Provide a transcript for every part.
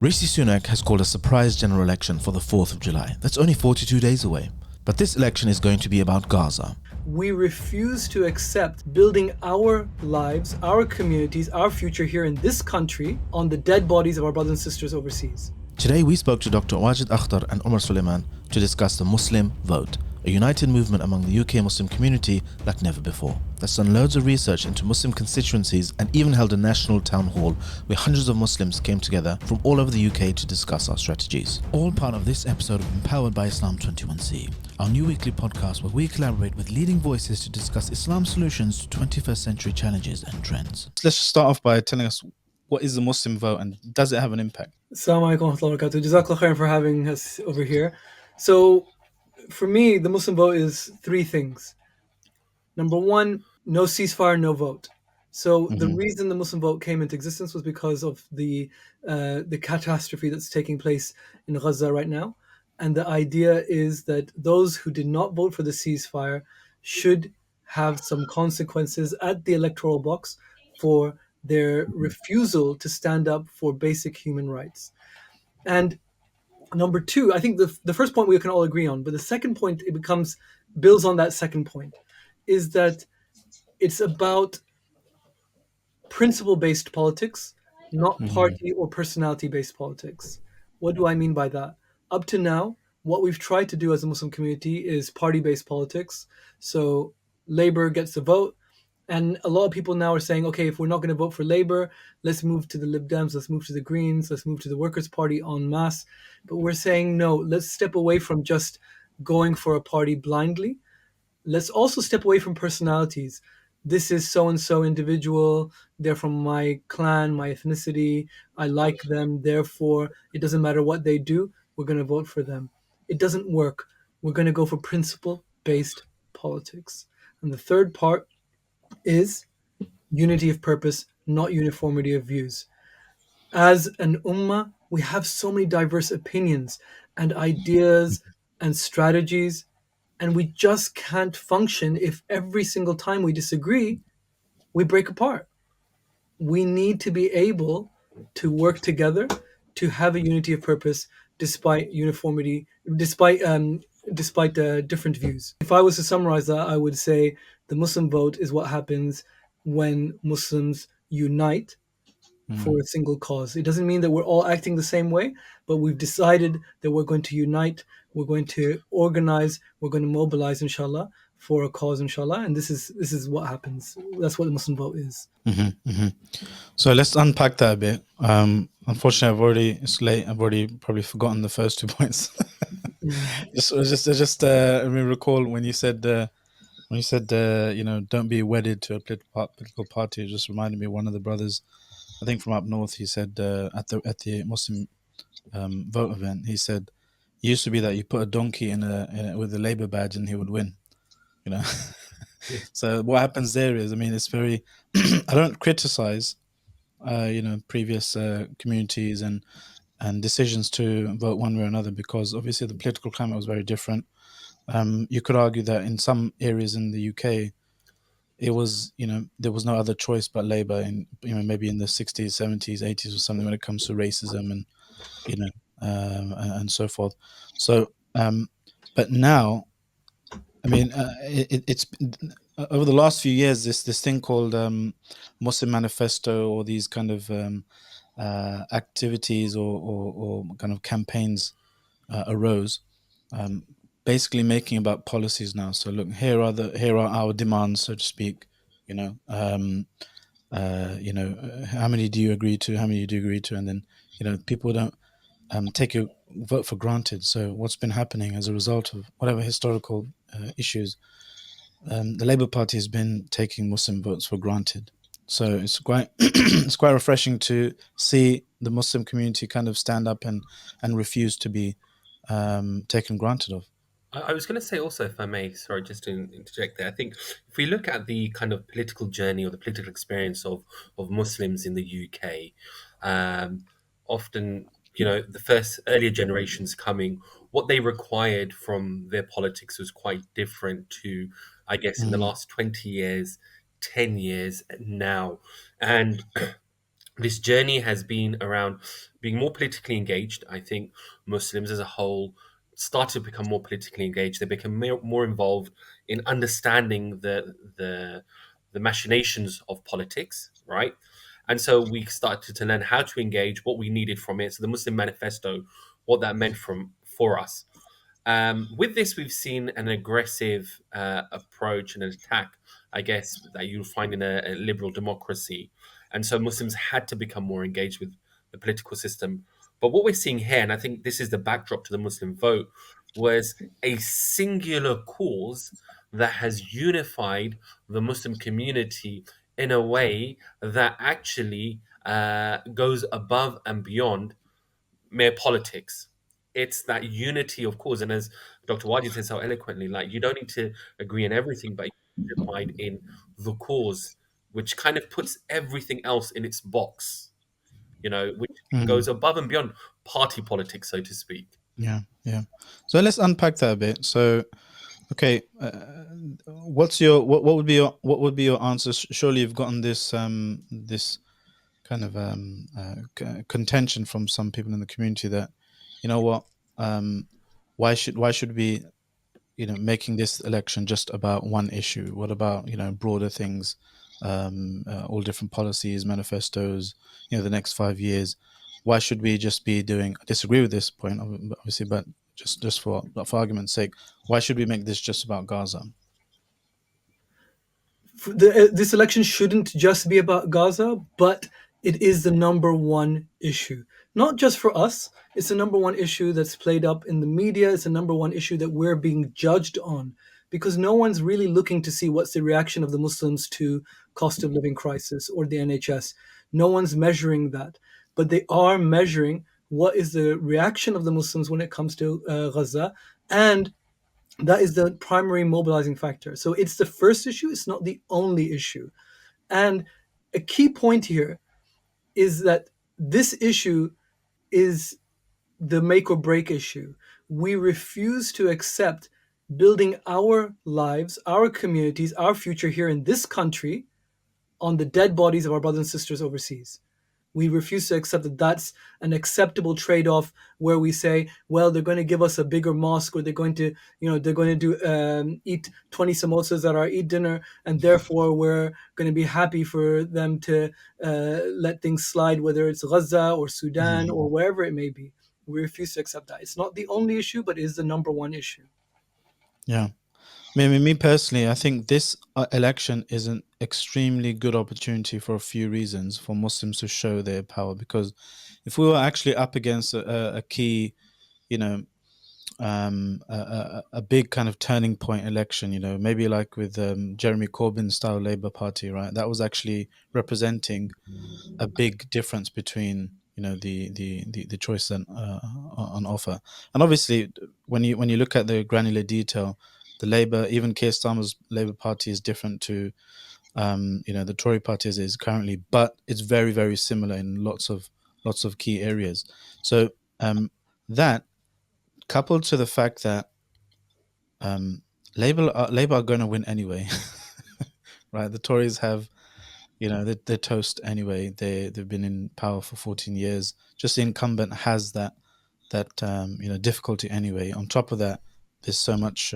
Rishi Sunak has called a surprise general election for the 4th of July. That's only 42 days away. But this election is going to be about Gaza. We refuse to accept building our lives, our communities, our future here in this country on the dead bodies of our brothers and sisters overseas. Today we spoke to Dr. Wajid Akhter and Umer Suleman to discuss the Muslim vote, a united movement among the UK Muslim community like never before. That's done loads of research into Muslim constituencies and even held a national town hall where hundreds of Muslims came together from all over the UK to discuss our strategies. All part of this episode of Empowered by Islam 21C, our new weekly podcast where we collaborate with leading voices to discuss Islam solutions to 21st century challenges and trends. Let's just start off by telling us, what is the Muslim vote and does it have an impact? Assalamu alaikum wa rahmatullahi wa barakatuh. Jazakallah khairan for having us over here. So, for me, the Muslim vote is three things. Number one, no ceasefire, no vote. So the reason the Muslim vote came into existence was because of the catastrophe that's taking place in Gaza right now. And the idea is that those who did not vote for the ceasefire should have some consequences at the electoral box for their refusal to stand up for basic human rights. And number two, I think the first point we can all agree on, but the second point, it builds on that second point, is that it's about principle-based politics, not party or personality-based politics. What do I mean by that? Up to now, what we've tried to do as a Muslim community is party-based politics. So Labour gets the vote, and a lot of people now are saying, okay, if we're not going to vote for Labour, let's move to the Lib Dems, let's move to the Greens, let's move to the Workers' Party en masse. But we're saying, no, let's step away from just going for a party blindly. Let's also step away from personalities. This is so-and-so individual, they're from my clan, my ethnicity, I like them, therefore it doesn't matter what they do, we're going to vote for them. It doesn't work. We're going to go for principle-based politics. And the third part is unity of purpose, not uniformity of views. As an ummah, we have so many diverse opinions and ideas and strategies, and we just can't function if every single time we disagree, we break apart. We need to be able to work together to have a unity of purpose despite uniformity, despite different views. If I was to summarize that, I would say the Muslim vote is what happens when Muslims unite for a single cause. It doesn't mean that we're all acting the same way, but we've decided that we're going to unite, we're going to organize, we're going to mobilize, inshallah, for a cause, inshallah. And this is what happens. That's what the Muslim vote is. So let's unpack that a bit. Unfortunately, it's late. I've already probably forgotten the first 2 points. Let me recall when you said don't be wedded to a political party. It just reminded me of one of the brothers, I think from up north. He said at the Muslim vote event, he said it used to be that you put a donkey in with a Labour badge and he would win. So what happens there is, it's very. I don't criticize, previous communities and decisions to vote one way or another, because obviously the political climate was very different. You could argue that in some areas in the UK, it was, there was no other choice but Labour, in maybe in the 60s, 70s, 80s or something, when it comes to racism and and so forth. So, but now, it's over the last few years, this thing called Muslim Manifesto, or these kind of activities or kind of campaigns arose, basically making about policies now. So look, here are our demands, so to speak. How many do you agree to? How many do you agree to? And then people don't take your vote for granted. So what's been happening as a result of whatever historical issues, the Labour Party has been taking Muslim votes for granted. So it's quite it's quite refreshing to see the Muslim community kind of stand up and refuse to be taken granted of. I was going to say also, if I may, sorry, just to interject there. I think if we look at the kind of political journey or the political experience of Muslims in the UK, often, the first earlier generations coming, what they required from their politics was quite different to, I guess, in the last 20 years, 10 years now. And this journey has been around being more politically engaged. I think Muslims as a whole started to become more politically engaged. They become more involved in understanding the machinations of politics, right? And so we started to learn how to engage, what we needed from it. So the Muslim Manifesto, what that meant for us. With this, we've seen an aggressive approach and an attack, I guess, that you'll find in a liberal democracy. And so Muslims had to become more engaged with the political system. But what we're seeing here, and I think this is the backdrop to the Muslim vote, was a singular cause that has unified the Muslim community in a way that actually goes above and beyond mere politics. It's that unity of cause. And as Dr. Wadi said so eloquently, like you don't need to agree on everything, but you're unified in the cause, which kind of puts everything else in its box, which Mhm. goes above and beyond party politics, so to speak. Yeah, yeah. So let's unpack that a bit. So, okay, what would be your answer? Surely you've gotten this kind of contention from some people in the community that, you know what, why should we, making this election just about one issue? What about, broader things, all different policies, manifestos, the next 5 years? Why should we just be doing? I disagree with this point, obviously, but just for argument's sake, why should we make this just about Gaza? This election shouldn't just be about Gaza, but it is the number one issue. Not just for us, it's the number one issue that's played up in the media. It's the number one issue that we're being judged on because no one's really looking to see what's the reaction of the Muslims to cost of living crisis or the NHS. No one's measuring that, but they are measuring what is the reaction of the Muslims when it comes to Gaza, and that is the primary mobilizing factor. So it's the first issue, it's not the only issue. And a key point here is that this issue is the make or break issue. We refuse to accept building our lives, our communities, our future here in this country on the dead bodies of our brothers and sisters overseas. We refuse to accept that that's an acceptable trade-off where we say, well, they're going to give us a bigger mosque, or they're going to, they're going to eat 20 samosas at our Eid dinner, and therefore we're going to be happy for them to let things slide, whether it's Gaza or Sudan or wherever it may be. We refuse to accept that. It's not the only issue, but it is the number one issue. Yeah. Me personally, I think this election is an extremely good opportunity for a few reasons for Muslims to show their power. Because if we were actually up against a key, a big kind of turning point election, maybe like with Jeremy Corbyn style Labour Party, right? That was actually representing a big difference between the choice on offer. And obviously, when you look at the granular detail, the Labour, even Keir Starmer's Labour Party is different to the Tory party as it is currently, but it's very, very similar in lots of key areas. So that, coupled to the fact that Labour are going to win anyway, right? The Tories have, they're toast anyway. They've been in power for 14 years. Just the incumbent has that difficulty anyway. On top of that, there's so much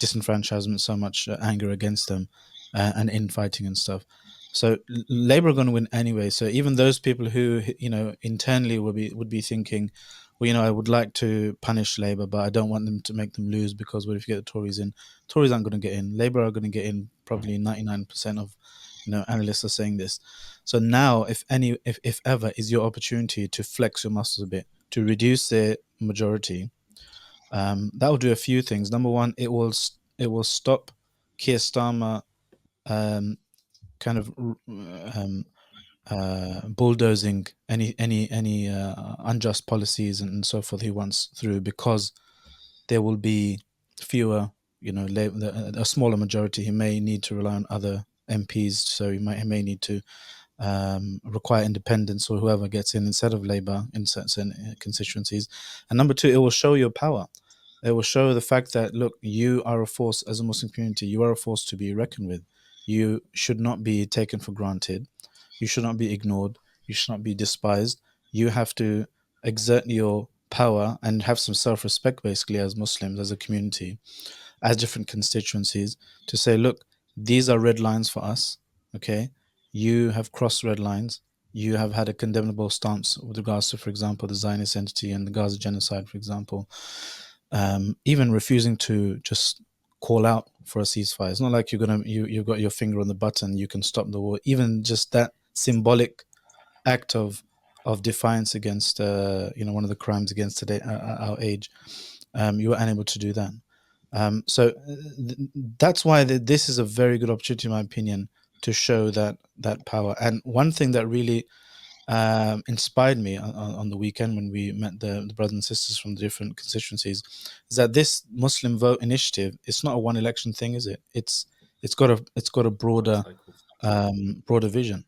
disenfranchisement, so much anger against them, and infighting and stuff. So Labour are going to win anyway. So even those people who internally would be thinking, well, I would like to punish Labour, but I don't want them to make them lose, because what if you get the Tories in? Tories aren't going to get in. Labour are going to get in. Probably 99% of analysts are saying this. So now, if ever, is your opportunity to flex your muscles a bit, to reduce their majority. That will do a few things. Number one, it will stop Keir Starmer kind of bulldozing any unjust policies and so forth he wants through, because there will be fewer, a smaller majority. He may need to rely on other MPs, so he may need to require independence or whoever gets in instead of Labour in certain constituencies. And number two, it will show your power. It will show the fact that, look, you are a force as a Muslim community. You are a force to be reckoned with. You should not be taken for granted. You should not be ignored. You should not be despised. You have to exert your power and have some self-respect, basically, as Muslims, as a community, as different constituencies, to say, look, these are red lines for us. Okay, you have crossed red lines. You have had a condemnable stance with regards to, for example, the Zionist entity and the Gaza genocide, for example. Even refusing to just call out for a ceasefire. It's not like you've got your finger on the button, you can stop the war. Even just that symbolic act of defiance against one of the crimes against today our age, you were unable to do that. That's why this is a very good opportunity, in my opinion, to show that power. And one thing that really inspired me on the weekend when we met the brothers and sisters from the different constituencies is that this Muslim Vote initiative, it's not a one election thing, is it? It's got a broader broader vision.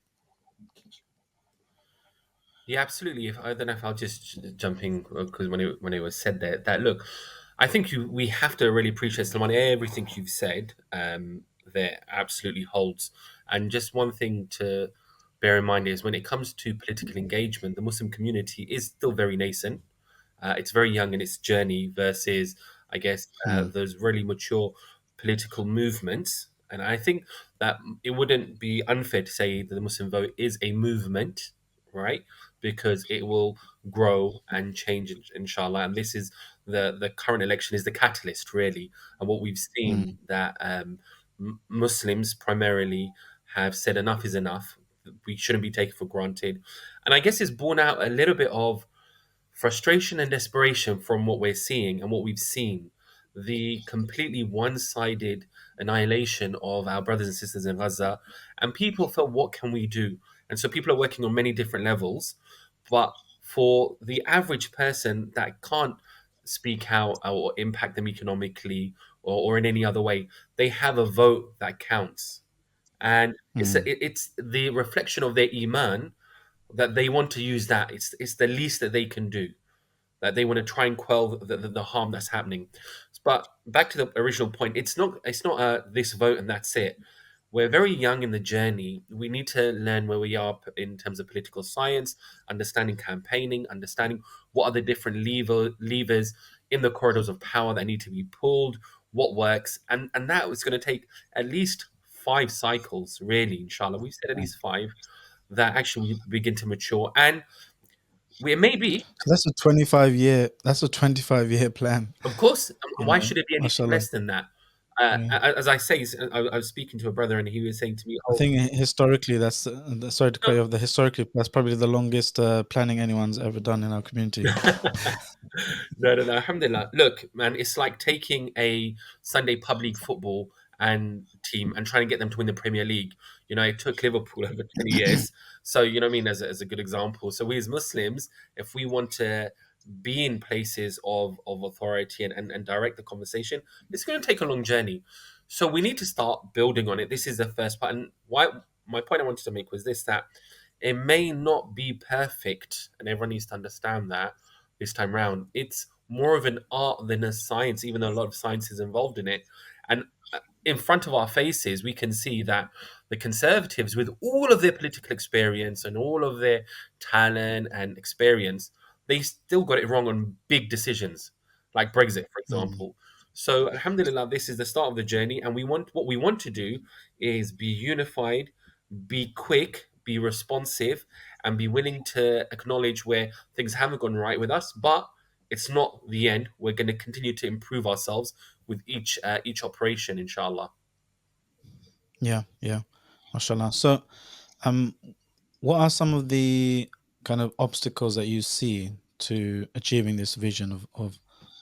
Yeah, absolutely. If I don't know if I'll just jump in because when it was said that look, I think we have to really appreciate Salman. Everything you've said there absolutely holds. And just one thing to bear in mind is when it comes to political engagement, the Muslim community is still very nascent. It's very young in its journey versus, I guess, those really mature political movements. And I think that it wouldn't be unfair to say that the Muslim vote is a movement, right? Because it will grow and change, inshallah. And this is the current election is the catalyst, really. And what we've seen that Muslims primarily have said enough is enough. We shouldn't be taken for granted. And I guess it's borne out a little bit of frustration and desperation from what we're seeing and what we've seen. The completely one sided annihilation of our brothers and sisters in Gaza. And people felt, what can we do? And so people are working on many different levels. But for the average person that can't speak out or impact them economically or in any other way, they have a vote that counts. And it's the reflection of their iman that they want to use that. It's the least that they can do, that they want to try and quell the harm that's happening. But back to the original point, it's not this vote and that's it. We're very young in the journey. We need to learn where we are in terms of political science, understanding campaigning, understanding what are the different levers in the corridors of power that need to be pulled, what works, and that is going to take at least 5 cycles, really, inshallah. We've said at least 5 that actually begin to mature, and we maybe. So that's a 25-year plan. Of course, You why know, should it be anything mashallah. less than that? Yeah. As I say, I was speaking to a brother, and he was saying to me, I "Oh, think historically, sorry to cut you off. Historically, that's probably the longest planning anyone's ever done in our community. no, alhamdulillah. Look, man, it's like taking a Sunday public football and team and trying to get them to win the Premier League. It took Liverpool over 20 years. So, you know what I mean, as a good example. So we as Muslims, if we want to be in places of authority and direct the conversation, it's going to take a long journey. So we need to start building on it. This is the first part. And why my point I wanted to make was this, that it may not be perfect, and everyone needs to understand that this time round. It's more of an art than a science, even though a lot of science is involved in it. And in front of our faces, we can see that the Conservatives, with all of their political experience and all of their talent and experience, they still got it wrong on big decisions, like Brexit, for example. So, alhamdulillah, this is the start of the journey, and what we want to do is be unified, be quick, be responsive, and be willing to acknowledge where things haven't gone right with us. But it's not the end. We're going to continue to improve ourselves with each operation, inshallah. Yeah, mashallah. So, what are some of the kind of obstacles that you see to achieving this vision of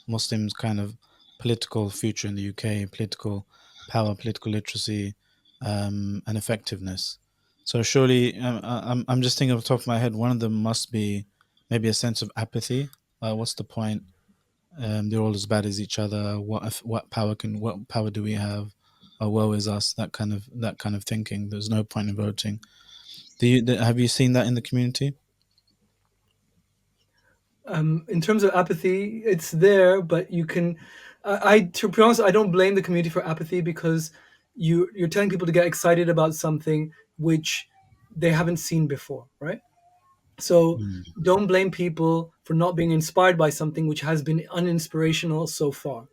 Muslims' kind of political future in the UK, political power, political literacy, and effectiveness? So surely, I'm just thinking off the top of my head, one of them must be maybe a sense of apathy. What's the point? They're all as bad as each other. What power do we have? Woe is us. That kind of thinking. There's no point in voting. Have you seen that in the community? In terms of apathy, it's there, but you can. To be honest, I don't blame the community for apathy, because you're telling people to get excited about something which they haven't seen before, right? So don't blame people for not being inspired by something which has been uninspirational so far.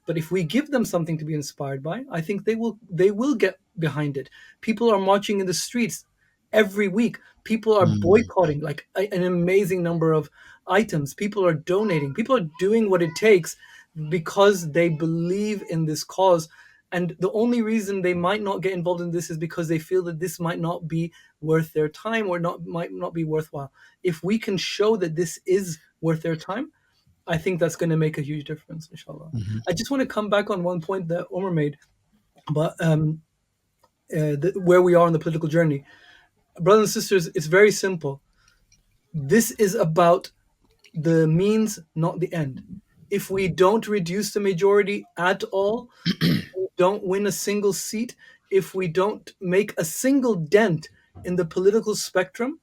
But if we give them something to be inspired by, I think they will get behind it. People are marching in the streets every week. People are boycotting like an amazing number of items. People are donating. People are doing what it takes because they believe in this cause. And the only reason they might not get involved in this is because they feel that this might not be worth their time or might not be worthwhile. If we can show that this is worth their time, I think that's going to make a huge difference, inshallah. I just want to come back on one point that Omar made about where we are on the political journey. Brothers and sisters, it's very simple. This is about the means, not the end. If we don't reduce the majority at all, we don't win a single seat, if we don't make a single dent in the political spectrum,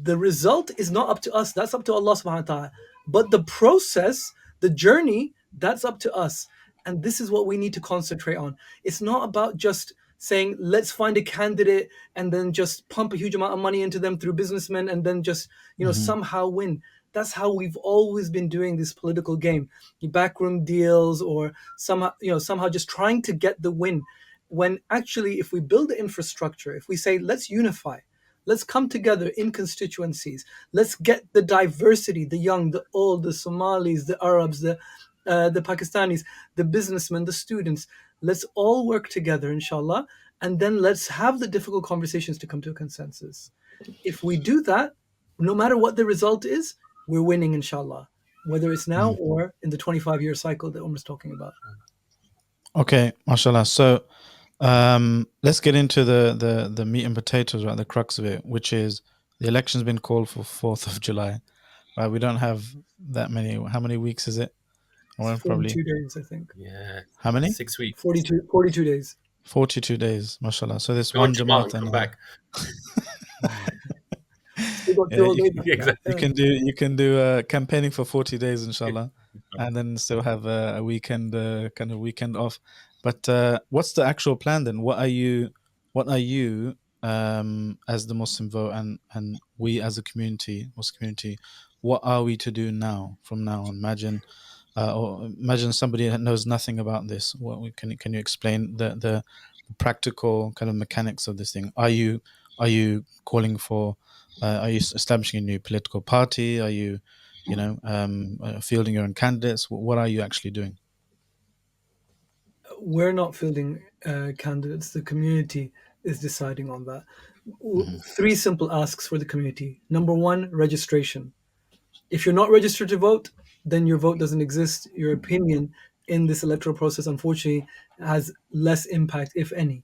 the result is not up to us. That's up to Allah subhanahu wa ta'ala. But the process, the journey, that's up to us. And this is what we need to concentrate on. It's not about just saying, let's find a candidate and then just pump a huge amount of money into them through businessmen and then just, somehow win. That's how we've always been doing this political game. Backroom deals or somehow just trying to get the win. When actually, if we build the infrastructure, if we say, let's unify, let's come together in constituencies. Let's get the diversity, the young, the old, the Somalis, the Arabs, the Pakistanis, the businessmen, the students. Let's all work together, inshallah, and then let's have the difficult conversations to come to a consensus. If we do that, no matter what the result is, we're winning, inshallah, whether it's now or in the 25-year cycle that Umer's talking about. Okay, mashallah. So let's get into the meat and potatoes, right? The crux of it, which is the election's been called for 4th of July. Right, we don't have that many. How many weeks is it? It's 42 days, I think. Yeah. How many? 6 weeks. 42 days. 42 days, mashallah. So this Go one on Jamaat Jamaat and and come back. you can do campaigning for 40 days, inshallah, and then still have a weekend, kind of weekend off. But what's the actual plan then? What are you as the Muslim vote and we as a community, Muslim community, what are we to do now from now on? Imagine somebody that knows nothing about this. Can you explain the practical kind of mechanics of this thing? Are you calling for? Are you establishing a new political party? Are you, fielding your own candidates? What are you actually doing? We're not fielding candidates. The community is deciding on that. 3 simple asks for the community. Number 1, registration. If you're not registered to vote, then your vote doesn't exist. Your opinion in this electoral process, unfortunately, has less impact, if any.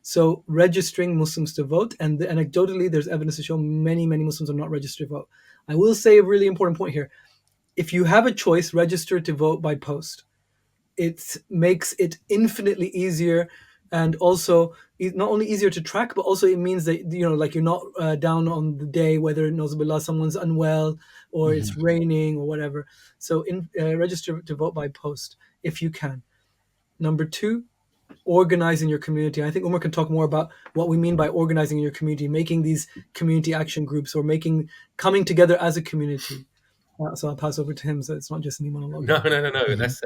So registering Muslims to vote, and anecdotally, there's evidence to show many, many Muslims are not registered to vote. I will say a really important point here. If you have a choice, register to vote by post. It makes it infinitely easier, and also not only easier to track, but also it means that like you're not down on the day whether someone's unwell or it's raining or whatever. So register to vote by post if you can. Number 2, organizing your community. I think Umer can talk more about what we mean by organizing your community, making these community action groups or coming together as a community. So I'll pass over to him, so it's not just me monologuing. No. That's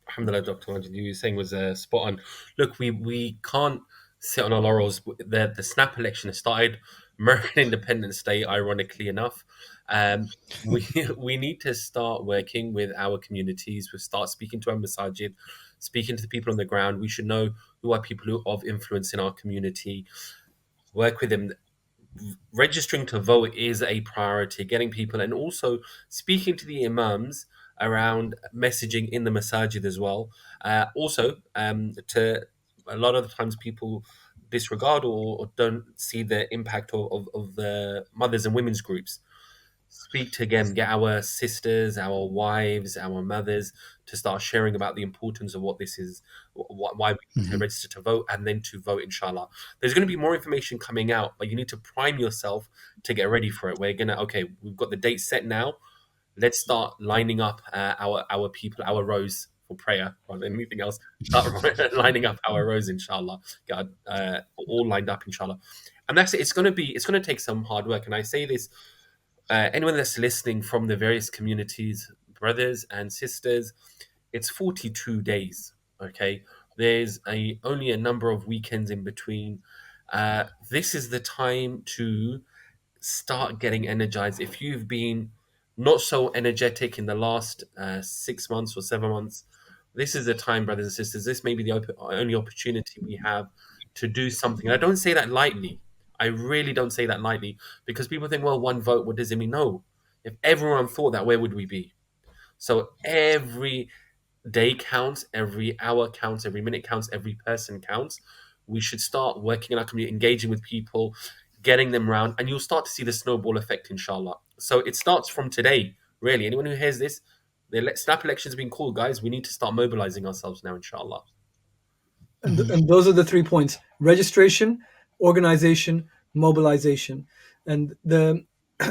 alhamdulillah, Dr. Wajid, you were saying was spot on. Look, we can't sit on our laurels. The snap election has started. American Independence Day, ironically enough. We need to start working with our communities. We start speaking to our masajid, speaking to the people on the ground. We should know who are people of influence in our community. Work with them. Registering to vote is a priority. Getting people, and also speaking to the imams around messaging in the masajid as well. Also, to a lot of the times people disregard or don't see the impact of the mothers and women's groups. Speak to, again, get our sisters, our wives, our mothers to start sharing about the importance of what this is, why we need to register to vote, and then to vote, inshallah. There's going to be more information coming out, but you need to prime yourself to get ready for it. We've got the date set now. Let's start lining up our people, our rows for prayer rather than anything else. Start lining up our rows, inshallah. Get all lined up, inshallah. And that's it. It's going to take some hard work. And I say this anyone that's listening from the various communities, brothers and sisters, it's 42 days. Okay, there's only a number of weekends in between. This is the time to start getting energized. If you've been not so energetic in the last 6 months or 7 months, this is the time, brothers and sisters. This may be the only opportunity we have to do something. And I don't say that lightly. I really don't say that lightly, because people think, well, one vote, what does it mean? No. If everyone thought that, where would we be? So every day counts, every hour counts, every minute counts, every person counts. We should start working in our community, engaging with people, getting them round, and you'll start to see the snowball effect, inshallah. So it starts from today, really. Anyone who hears this, the snap elections being called, guys, we need to start mobilizing ourselves now, inshallah. And those are the 3 points: registration, organization, mobilization. And the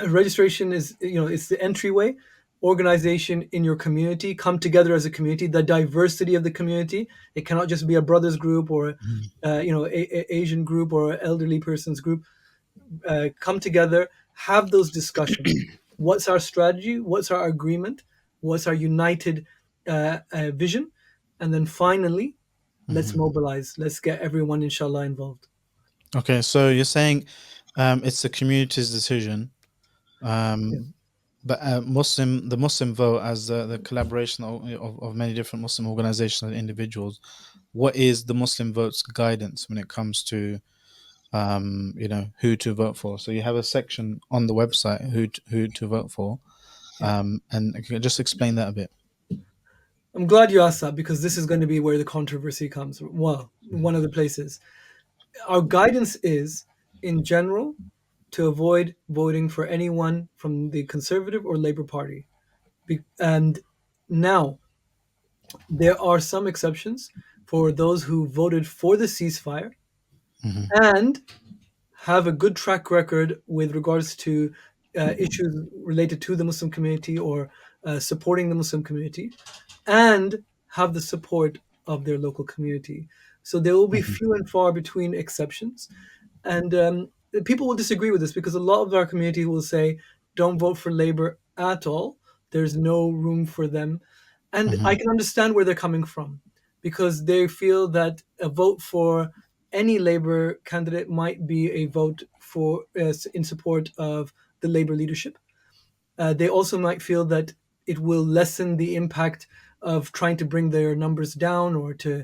registration is, it's the entryway. Organization in your community, come together as a community, the diversity of the community. It cannot just be a brothers group or Asian group or elderly person's group. Come together, have those discussions. What's our strategy? What's our agreement? What's our united vision? And then finally, let's mobilize. Let's get everyone, inshallah, involved. Okay, so you're saying it's the community's decision, but the Muslim vote, as the collaboration of many different Muslim organizations and individuals. What is the Muslim vote's guidance when it comes to who to vote for? So you have a section on the website who to vote for, and can you just explain that a bit? I'm glad you asked that, because this is going to be where the controversy comes. Well, one of the places. Our guidance is, in general, to avoid voting for anyone from the Conservative or Labour Party. And now, there are some exceptions for those who voted for the ceasefire and have a good track record with regards to issues related to the Muslim community or supporting the Muslim community, and have the support of their local community. So there will be few and far between exceptions. And people will disagree with this, because a lot of our community will say, don't vote for Labour at all. There's no room for them. And I can understand where they're coming from, because they feel that a vote for any Labour candidate might be a vote for in support of the Labour leadership. They also might feel that it will lessen the impact of trying to bring their numbers down, or to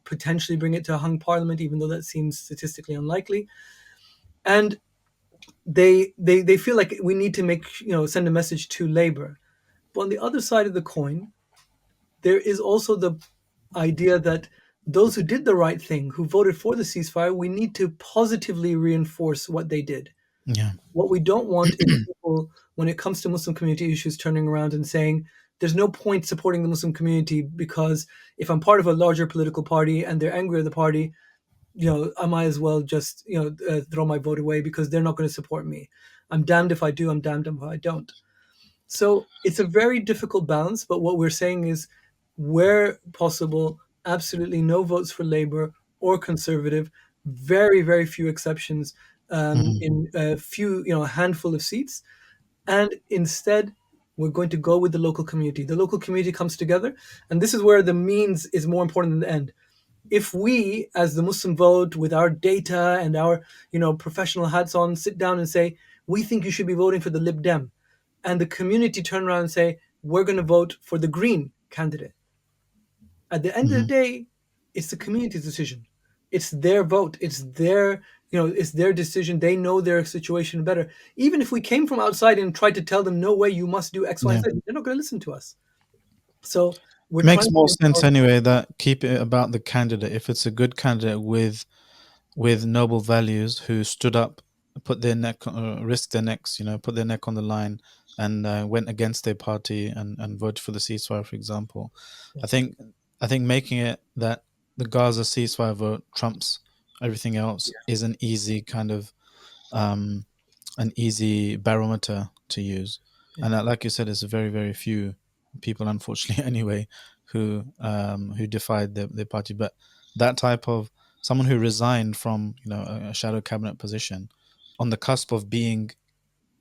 potentially bring it to a hung parliament, even though that seems statistically unlikely. And they feel like we need to send a message to Labour. But on the other side of the coin, there is also the idea that those who did the right thing, who voted for the ceasefire, we need to positively reinforce what they did. Yeah. What we don't want is people, when it comes to Muslim community issues, turning around and saying, there's no point supporting the Muslim community, because if I'm part of a larger political party and they're angry at the party, I might as well just, throw my vote away, because they're not going to support me. I'm damned if I do, I'm damned if I don't. So it's a very difficult balance. But what we're saying is, where possible, absolutely no votes for Labour or Conservative, very, very few exceptions, in a few, a handful of seats. And instead, we're going to go with the local community. The local community comes together. And this is where the means is more important than the end. If we, as the Muslim vote, with our data and our, professional hats on, sit down and say, we think you should be voting for the Lib Dem, and the community turn around and say, we're going to vote for the Green candidate, at the end of the day, it's the community's decision. It's their vote. It's their, it's their decision. They know their situation better. Even if we came from outside and tried to tell them, no way, you must do X, Y, and Z, they're not going to listen to us. So we're Makes trying more to sense anyway that keep it about the candidate. If it's a good candidate with noble values, who stood up, put their neck, risked their necks, put their neck on the line, and went against their party and voted for the ceasefire, for example. I think making it that the Gaza ceasefire vote trumps everything else is an easy kind of an easy barometer to use. And like you said, it's very, very few people, unfortunately, anyway, who defied their party. But that type of someone who resigned from a shadow cabinet position on the cusp of being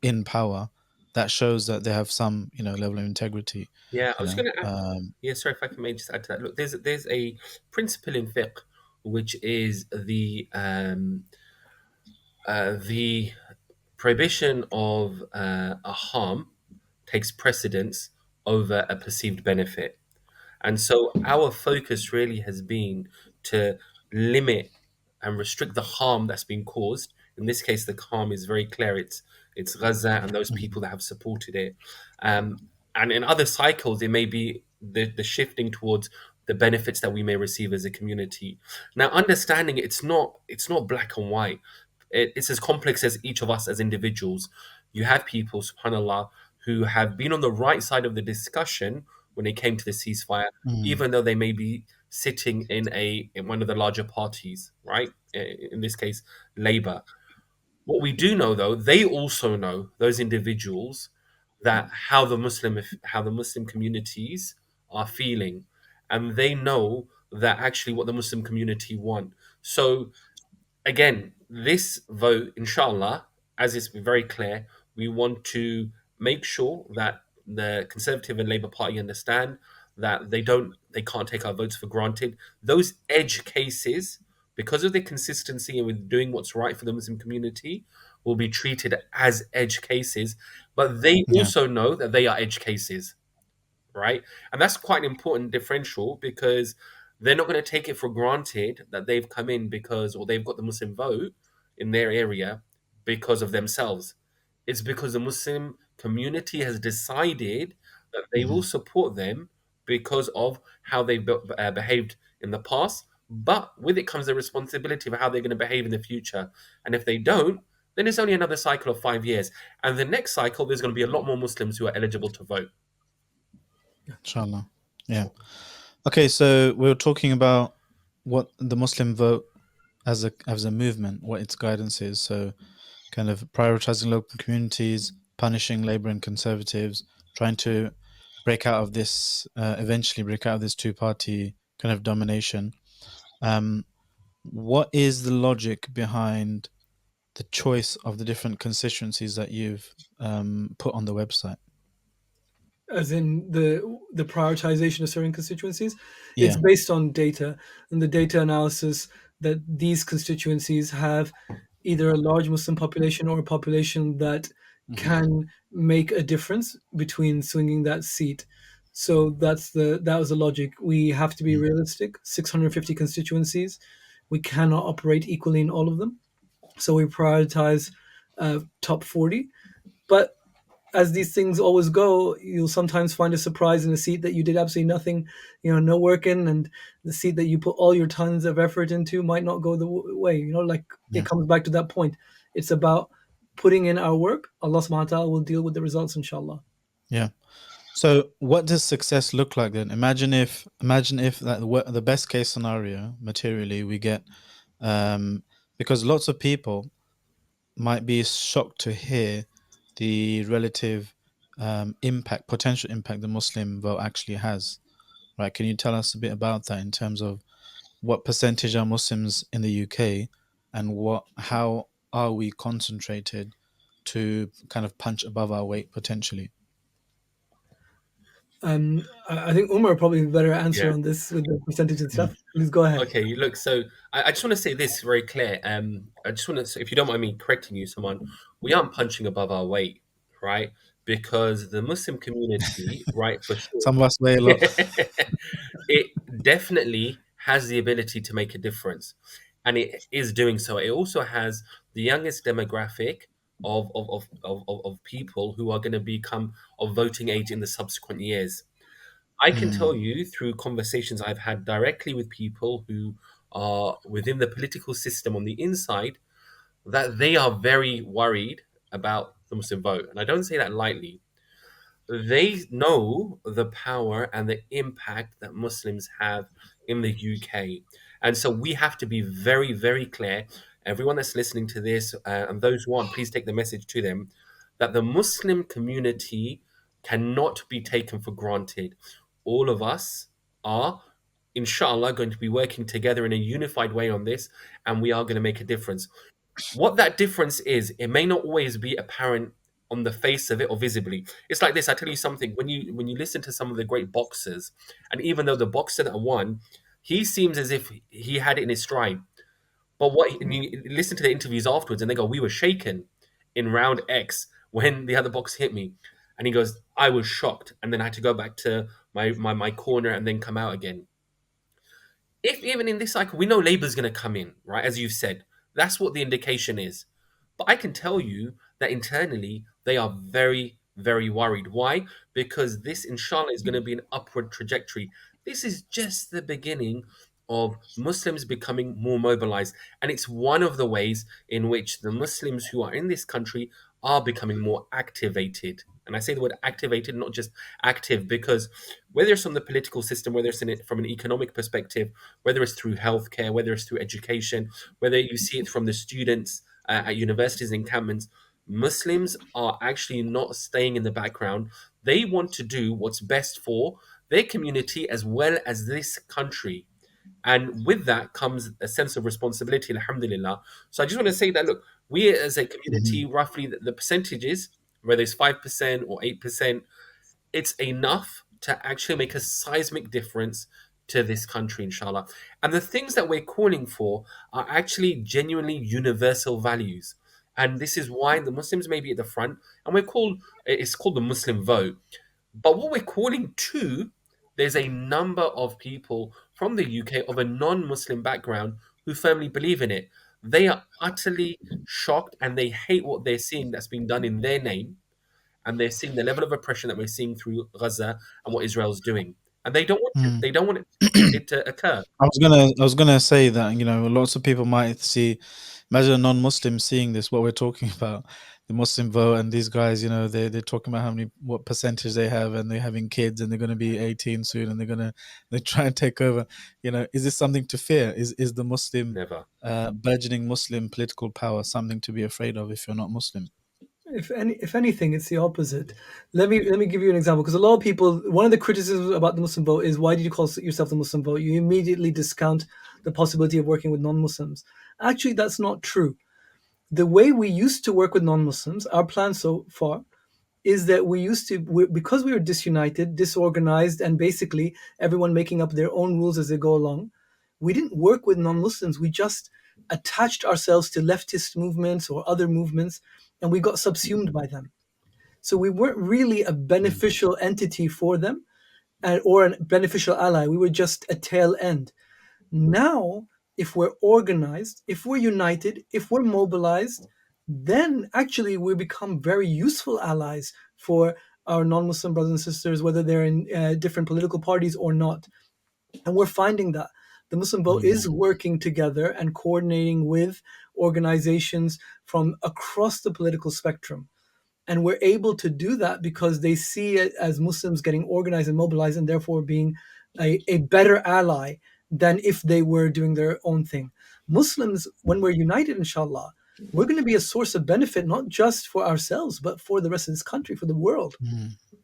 in power, that shows that they have some, level of integrity. Yeah, I You was know, going to add. Yeah, sorry if I can maybe just add to that. Look, there's a principle in fiqh which is the prohibition of a harm takes precedence over a perceived benefit. And so our focus really has been to limit and restrict the harm that's been caused. In this case, the harm is very clear. It's Gaza and those Mhm. people that have supported it. Um, and in other cycles, it may be the shifting towards the benefits that we may receive as a community. Now, understanding it's not black and white. It's as complex as each of us as individuals. You have people, subhanallah, who have been on the right side of the discussion when it came to the ceasefire, Mm. even though they may be sitting in one of the larger parties, right? In this case, Labour. What we do know, though, they also know, those individuals, that how the Muslim communities are feeling, and they know that actually what the Muslim community want. So again, this vote, inshallah, as it's very clear, we want to make sure that the Conservative and Labour Party understand that they can't take our votes for granted. Those edge cases, because of their consistency and with doing what's right for the Muslim community, will be treated as edge cases. But they Yeah. also know that they are edge cases, right? And that's quite an important differential because they're not going to take it for granted that they've come in because, or they've got the Muslim vote in their area because of themselves. It's because the Muslim community has decided that they will Mhm. support them because of how they've behaved in the past. But with it comes the responsibility of how they're going to behave in the future. And if they don't, then it's only another cycle of 5 years. And the next cycle, there's going to be a lot more Muslims who are eligible to vote. Inshallah. Yeah. Okay, so we were talking about what the Muslim vote as a movement, what its guidance is. So, kind of prioritizing local communities, punishing Labour and Conservatives, trying to eventually break out of this two-party kind of domination. Um, what is the logic behind the choice of the different constituencies that you've put on the website? As in the prioritization of certain constituencies. It's Yeah. based on data, and the data analysis that these constituencies have either a large Muslim population or a population that Hmm. can make a difference between swinging that seat. So that was the logic. We have to be realistic. 650 constituencies, we cannot operate equally in all of them, so we prioritize top 40. But as these things always go, you'll sometimes find a surprise in a seat that you did absolutely nothing, no work in, and the seat that you put all your tons of effort into might not go the way. Like it Yeah. comes back to that point. It's about putting in our work. Allah subhanahu wa ta'ala will deal with the results, inshallah. Yeah. So, what does success look like then? Imagine if that the best case scenario materially we get, because lots of people might be shocked to hear the relative potential impact the Muslim vote actually has. Right? Can you tell us a bit about that in terms of what percentage are Muslims in the UK, and how are we concentrated to kind of punch above our weight potentially? I think Umar probably a better answer Yeah. on this with the percentage and Yeah. stuff. Please go ahead. Okay, look, so I just want to say this very clear. I just want to, if you don't mind me correcting you, someone, we aren't punching above our weight, right? Because the Muslim community, right, for sure, Some of us weigh a lot. it definitely has the ability to make a difference, and it is doing so. It also has the youngest demographic of people who are going to become of voting age in the subsequent years. I can Mm, tell you through conversations I've had directly with people who are within the political system on the inside that they are very worried about the Muslim vote. And I don't say that lightly. They know the power and the impact that Muslims have in the UK. And so we have to be very, very clear. Everyone that's listening to this and those who aren't, please take the message to them that the Muslim community cannot be taken for granted. All of us are, inshallah, going to be working together in a unified way on this, and we are going to make a difference. What that difference is, it may not always be apparent on the face of it or visibly. It's like this. I tell you something. When you listen to some of the great boxers, and even though the boxer that won, he seems as if he had it in his stride. But and you listen to the interviews afterwards, and they go, "We were shaken in round X when the other boxer hit me," and he goes, "I was shocked, and then I had to go back to my corner and then come out again." If even in this cycle, we know Labour's going to come in, right? As you've said, that's what the indication is. But I can tell you that internally they are very, very worried. Why? Because this, inshallah, is going to be an upward trajectory. This is just the beginning of Muslims becoming more mobilized. And it's one of the ways in which the Muslims who are in this country are becoming more activated. And I say the word activated, not just active, because whether it's from the political system, whether it's from an economic perspective, whether it's through healthcare, whether it's through education, whether you see it from the students at universities and encampments, Muslims are actually not staying in the background. They want to do what's best for their community as well as this country. And with that comes a sense of responsibility, alhamdulillah. So I just want to say that, look, we as a community, roughly the percentages, whether it's 5% or 8%, it's enough to actually make a seismic difference to this country, inshallah. And the things that we're calling for are actually genuinely universal values. And this is why the Muslims may be at the front, and it's called the Muslim vote. But what we're calling to, there's a number of people from the UK of a non-Muslim background who firmly believe in it. They are utterly shocked and they hate what they're seeing that's being done in their name, and they're seeing the level of oppression that we're seeing through Gaza and what Israel's doing, and they don't want it. Mm. They don't want it to occur. I was gonna say that, lots of people might see, imagine a non-Muslim seeing this, what we're talking about, the Muslim vote, and these guys, they're talking about what percentage they have, and they're having kids, and they're going to be 18 soon, and they try and take over. Is this something to fear? Is the Muslim Never. burgeoning Muslim political power something to be afraid of if you're not Muslim? If anything, it's the opposite. Let me give you an example, because a lot of people, one of the criticisms about the Muslim vote is, why did you call yourself the Muslim vote? You immediately discount the possibility of working with non-Muslims. Actually, that's not true. The way we used to work with non-Muslims, our plan so far, is that because we were disunited, disorganized, and basically everyone making up their own rules as they go along, we didn't work with non-Muslims. We just attached ourselves to leftist movements or other movements, and we got subsumed by them. So we weren't really a beneficial entity for them, or a beneficial ally. We were just a tail end. Now, if we're organized, if we're united, if we're mobilized, then actually we become very useful allies for our non-Muslim brothers and sisters, whether they're in different political parties or not. And we're finding that the Muslim vote is working together and coordinating with organizations from across the political spectrum. And we're able to do that because they see it as Muslims getting organized and mobilized, and therefore being a better ally than if they were doing their own thing. Muslims, when we're united, inshallah, we're going to be a source of benefit, not just for ourselves, but for the rest of this country, for the world.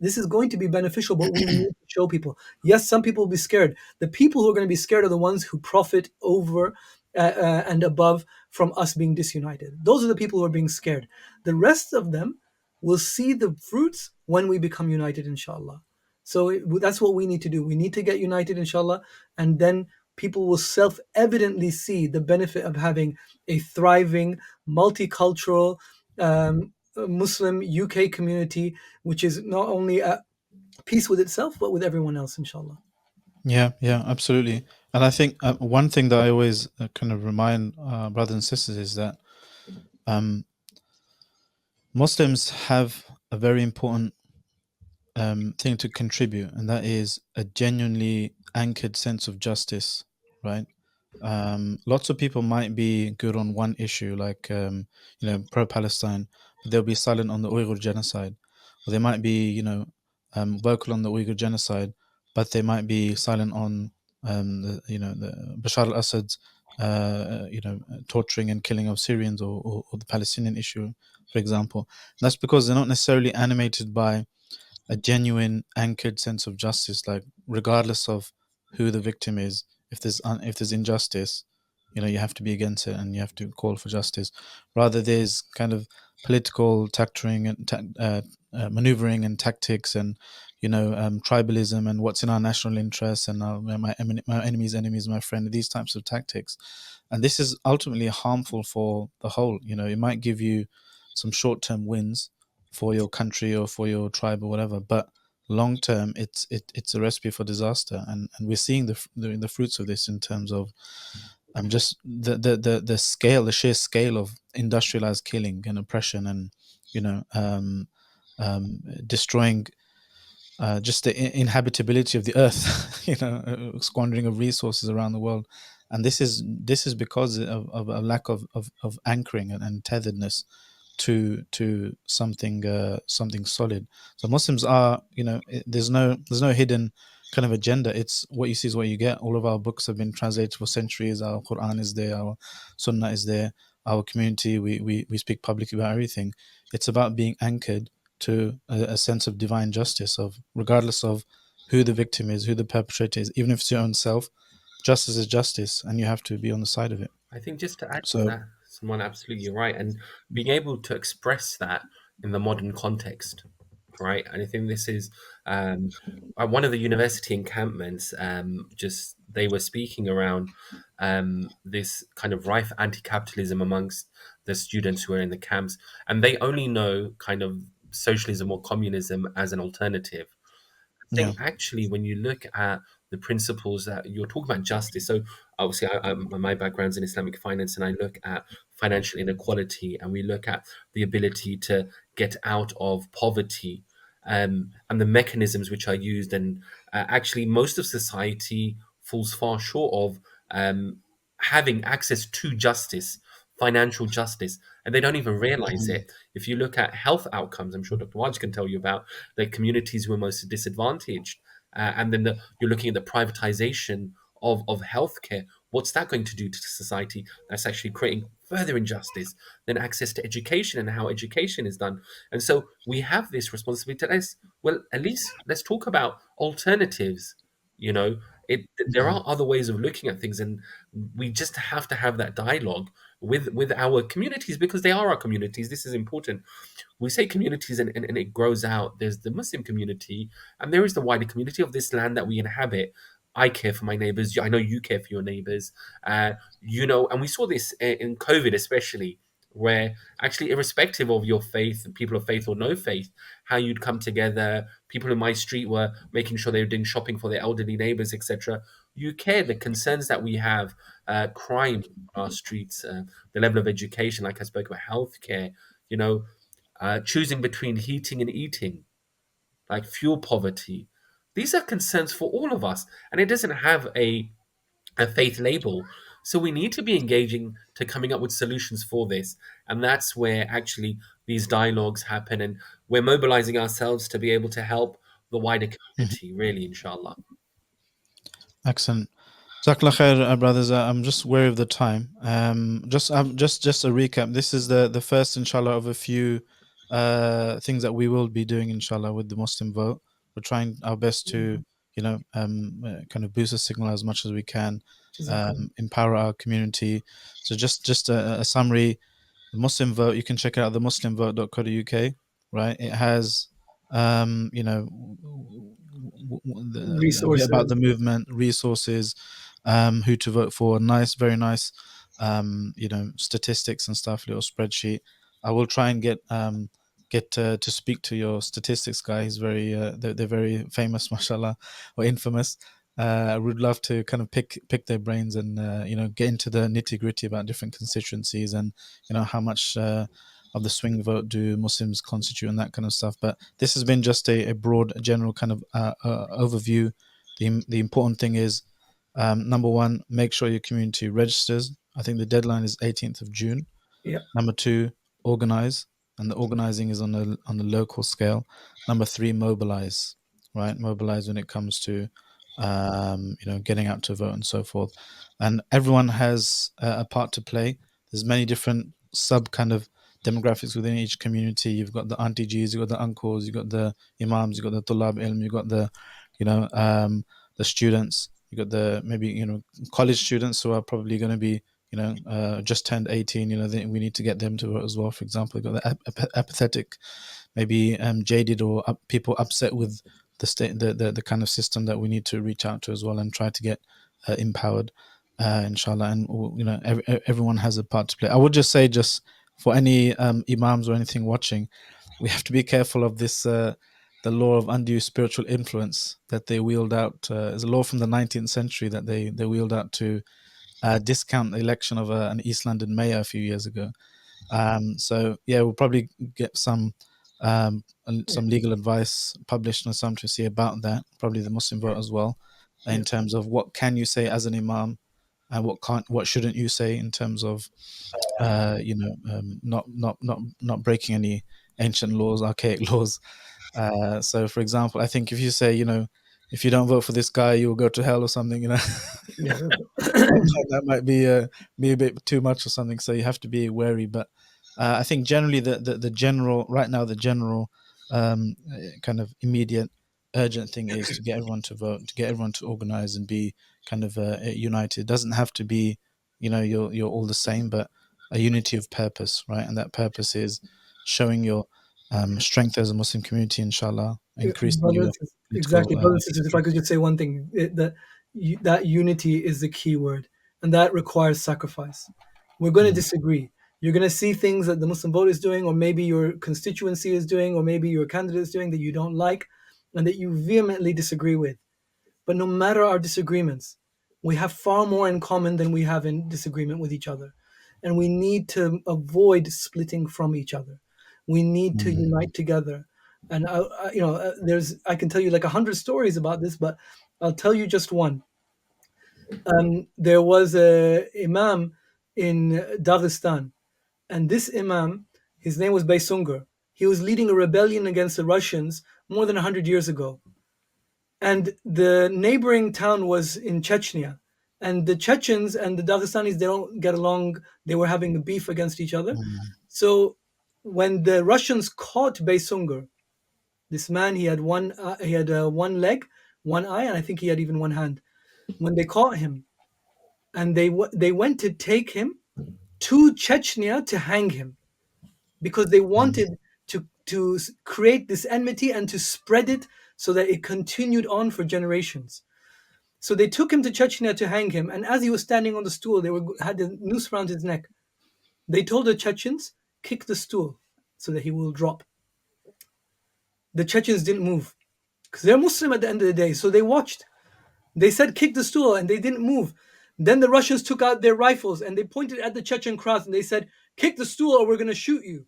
This is going to be beneficial, but we need to show people. Yes, some people will be scared. The people who are going to be scared are the ones who profit over and above from us being disunited. Those are the people who are being scared. The rest of them will see the fruits when we become united, inshallah. So that's what we need to do. We need to get united, inshallah, and then people will self-evidently see the benefit of having a thriving, multicultural Muslim UK community, which is not only at peace with itself, but with everyone else, inshallah. Yeah, absolutely. And I think one thing that I always kind of remind brothers and sisters is that Muslims have a very important thing to contribute, and that is a genuinely anchored sense of justice, right? Lots of people might be good on one issue, like pro-Palestine, but they'll be silent on the Uyghur genocide, or they might be vocal on the Uyghur genocide, but they might be silent on the Bashar al-Assad's torturing and killing of Syrians, or the Palestinian issue, for example. And that's because they're not necessarily animated by a genuine anchored sense of justice, like regardless of who the victim is, if there's injustice, you have to be against it and you have to call for justice. Rather, there's kind of political tactering and maneuvering and tactics, and tribalism, and what's in our national interests, and my enemy's enemy is my friend, these types of tactics. And this is ultimately harmful for the whole. It might give you some short-term wins for your country or for your tribe or whatever, but long term it's a recipe for disaster. And we're seeing the fruits of this in terms of just the scale, the sheer scale of industrialized killing and oppression, and destroying just the inhabitability of the earth, squandering of resources around the world. And this is because of a lack of anchoring and tetheredness to something solid. So Muslims are, there's no hidden kind of agenda. It's what you see is what you get. All of our books have been translated for centuries. Our Quran is there, our Sunnah is there, our community, we speak publicly about everything. It's about being anchored to a sense of divine justice, of regardless of who the victim is, who the perpetrator is, even if it's your own self, justice is justice, and you have to be on the side of it. I think just to add to So that, someone absolutely you're right, and being able to express that in the modern context, right? And I think this is at one of the university encampments. Just they were speaking around this kind of rife anti-capitalism amongst the students who are in the camps, and they only know kind of socialism or communism as an alternative. I yeah. think actually when you look at the principles that you're talking about justice, so obviously my background's in Islamic finance, and I look at financial inequality, and we look at the ability to get out of poverty, and the mechanisms which are used, and actually most of society falls far short of having access to justice, financial justice, and they don't even realize it. If you look at health outcomes, I'm sure Dr. Waj can tell you about the communities who are most disadvantaged. And then you're looking at the privatization of healthcare. What's that going to do to society? That's actually creating further injustice. Then access to education and how education is done. And so we have this responsibility. At least let's talk about alternatives. You know, there are other ways of looking at things, and we just have to have that dialogue with our communities, because they are our communities. This is important. We say communities, and it grows out. There's the Muslim community, and there is the wider community of this land that we inhabit. I care for my neighbors. I know you care for your neighbors. And we saw this in COVID, especially, where actually, irrespective of your faith, people of faith or no faith, how you'd come together. People in my street were making sure they were doing shopping for their elderly neighbors, etc. You care. The concerns that we have, crime on our streets, the level of education, like I spoke about, healthcare, you know, choosing between heating and eating, like fuel poverty. These are concerns for all of us, and it doesn't have a faith label. So we need to be engaging to coming up with solutions for this. And that's where actually these dialogues happen, and we're mobilizing ourselves to be able to help the wider community, really, inshallah. Excellent. Jazakallah khair, brothers. I'm just wary of the time. Just a recap. This is the first, inshallah, of a few things that we will be doing, inshallah, with the Muslim vote. We're trying our best to, kind of boost the signal as much as we can, empower our community. So just a summary. The Muslim vote, you can check it out, themuslimvote.co.uk, right? It has, a bit about the movement, resources, who to vote for, very nice, statistics and stuff, little spreadsheet. I will try and get to speak to your statistics guy. He's very, they're very famous, mashallah, or infamous. I would love to kind of pick their brains and get into the nitty gritty about different constituencies, and how much of the swing vote do Muslims constitute, and that kind of stuff. But this has been just a broad, general kind of overview. The important thing is, number one, make sure your community registers. I think the deadline is 18th of June. Yeah. Number two, organize, and the organizing is on the local scale. Number three, mobilize. Right, mobilize when it comes to getting out to vote and so forth. And everyone has a part to play. There's many different sub kind of demographics within each community. You've got the auntie G's, you've got the uncles, you've got the imams, you've got the tulab ilm, you've got the the students, you've got the maybe college students who are probably going to be just turned 18, we need to get them to vote as well. For example, we've got the apathetic, maybe jaded or people upset with the state, the kind of system that we need to reach out to as well and try to get empowered, inshallah. And everyone has a part to play. I would just say, just for any imams or anything watching, we have to be careful of this. The law of undue spiritual influence that they wheeled out is a law from the 19th century that they wheeled out to discount the election of an East London mayor a few years ago. So yeah, we'll probably get some legal advice published on some to see about that. Probably the Muslim vote as well, in terms of what can you say as an imam, and what shouldn't you say in terms of not breaking any ancient laws, archaic laws. So, for example, I think if you say, if you don't vote for this guy, you will go to hell or something, that might be a bit too much or something. So you have to be wary. But I think generally the general right now, the general kind of immediate urgent thing is to get everyone to vote, to get everyone to organize and be kind of united. It doesn't have to be, you're all the same, but a unity of purpose, right? And that purpose is showing your strength as a Muslim community, inshallah, increasing your exactly, brothers and sisters. If I could just say one thing, that unity is the key word, and that requires sacrifice. We're going to disagree. You're going to see things that the Muslim vote is doing, or maybe your constituency is doing, or maybe your candidate is doing that you don't like, and that you vehemently disagree with. But no matter our disagreements, we have far more in common than we have in disagreement with each other, and we need to avoid splitting from each other. We need to unite together. And I can tell you like 100 stories about this, but I'll tell you just one. There was a imam in Dagestan, and this imam, his name was Baysungur. He was leading a rebellion against the Russians more than 100 years ago. And the neighboring town was in Chechnya. And the Chechens and the Dagestanis, they don't get along. They were having a beef against each other. So when the Russians caught Baysungur, this man, he had one leg, one eye, and I think he had even one hand. When they caught him, and they went to take him to Chechnya to hang him, because they wanted to create this enmity and to spread it so that it continued on for generations. So they took him to Chechnya to hang him, and as he was standing on the stool, they had a noose around his neck. They told the Chechens, kick the stool so that he will drop. The Chechens didn't move because they're Muslim at the end of the day. So they watched. They said, kick the stool, and they didn't move. Then the Russians took out their rifles and they pointed at the Chechen crowds and they said, kick the stool or we're going to shoot you.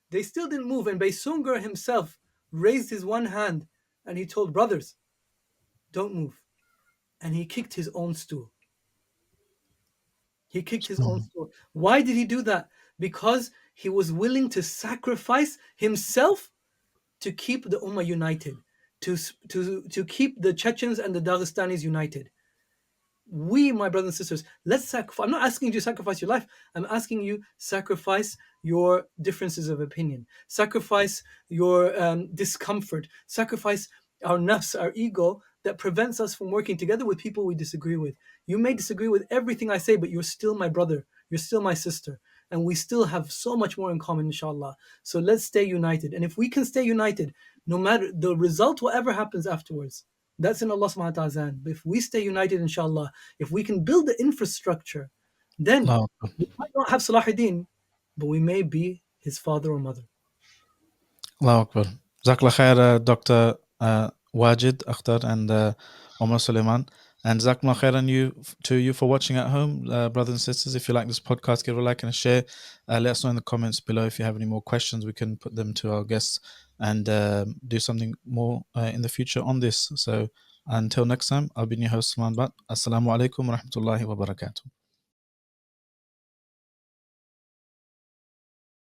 They still didn't move. And Baysungur himself raised his one hand and he told, brothers, don't move. And he kicked his own stool. He kicked his own stool. Why did he do that? Because he was willing to sacrifice himself to keep the Ummah united, to keep the Chechens and the Dagestanis united. We, my brothers and sisters, let's sacrifice. I'm not asking you to sacrifice your life. I'm asking you sacrifice your differences of opinion. Sacrifice your discomfort. Sacrifice our nafs, our ego that prevents us from working together with people we disagree with. You may disagree with everything I say, but you're still my brother. You're still my sister. And we still have so much more in common, inshallah. So let's stay united. And if we can stay united, no matter the result, whatever happens afterwards, that's in Allah subhanahu wa ta'ala's hand. But if we stay united, inshallah, if we can build the infrastructure, then we might not have Salahuddin, but we may be his father or mother. Allahu Akbar. Jazakallah khair, Dr. Wajid Akhter and Umer Suleman. And Jazakallah khairan to you for watching at home, brothers and sisters. If you like this podcast, give it a like and a share. Let us know in the comments below if you have any more questions. We can put them to our guests and do something more in the future on this. So until next time, I've been your host, Suleman Bat. Assalamu alaikum wa rahmatullahi wa barakatuh.